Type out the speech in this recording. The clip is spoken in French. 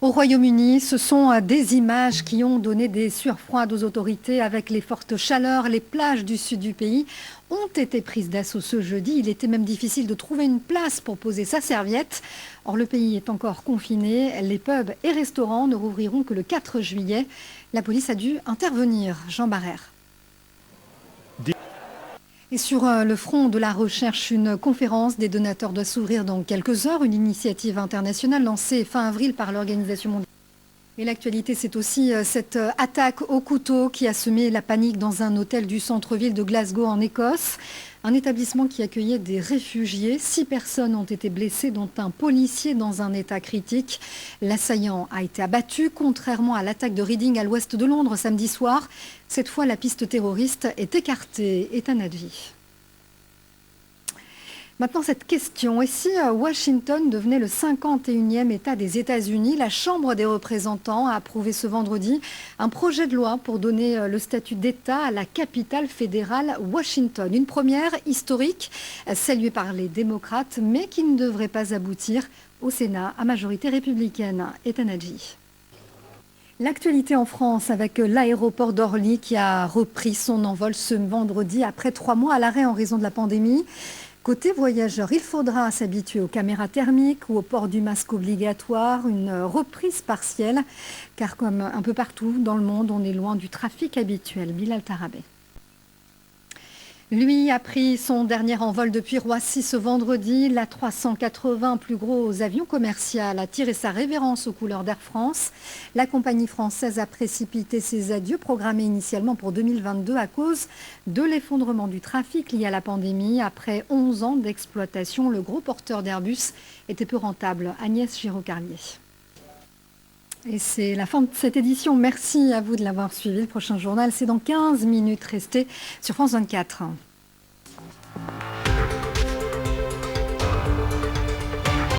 Au Royaume-Uni, ce sont des images qui ont donné des sueurs froides aux autorités avec les fortes chaleurs. Les plages du sud du pays ont été prises d'assaut ce jeudi. Il était même difficile de trouver une place pour poser sa serviette. Or, le pays est encore confiné. Les pubs et restaurants ne rouvriront que le 4 juillet. La police a dû intervenir. Jean Barrère. Et sur le front de la recherche, une conférence des donateurs doit s'ouvrir dans quelques heures, une initiative internationale lancée fin avril par l'Organisation mondiale. Et l'actualité, c'est aussi cette attaque au couteau qui a semé la panique dans un hôtel du centre-ville de Glasgow en Écosse. Un établissement qui accueillait des réfugiés. 6 personnes ont été blessées, dont un policier dans un état critique. L'assaillant a été abattu, contrairement à l'attaque de Reading à l'ouest de Londres samedi soir. Cette fois, la piste terroriste est écartée. Ethan Advi. Maintenant, cette question. Et si Washington devenait le 51e État des États-Unis? La Chambre des représentants a approuvé ce vendredi un projet de loi pour donner le statut d'État à la capitale fédérale Washington. Une première historique, saluée par les démocrates, mais qui ne devrait pas aboutir au Sénat à majorité républicaine. Ethan Adji. L'actualité en France avec l'aéroport d'Orly qui a repris son envol ce vendredi après 3 mois à l'arrêt en raison de la pandémie. Côté voyageurs, il faudra s'habituer aux caméras thermiques ou au port du masque obligatoire, une reprise partielle, car comme un peu partout dans le monde, on est loin du trafic habituel. Bilal Tarabé. Lui a pris son dernier envol depuis Roissy ce vendredi. L'A380, plus gros avion commercial, a tiré sa révérence aux couleurs d'Air France. La compagnie française a précipité ses adieux programmés initialement pour 2022 à cause de l'effondrement du trafic lié à la pandémie. Après 11 ans d'exploitation, le gros porteur d'Airbus était peu rentable. Agnès Giraud-Carlier. Et c'est la fin de cette édition. Merci à vous de l'avoir suivi. Le prochain journal, c'est dans 15 minutes. Restez sur France 24.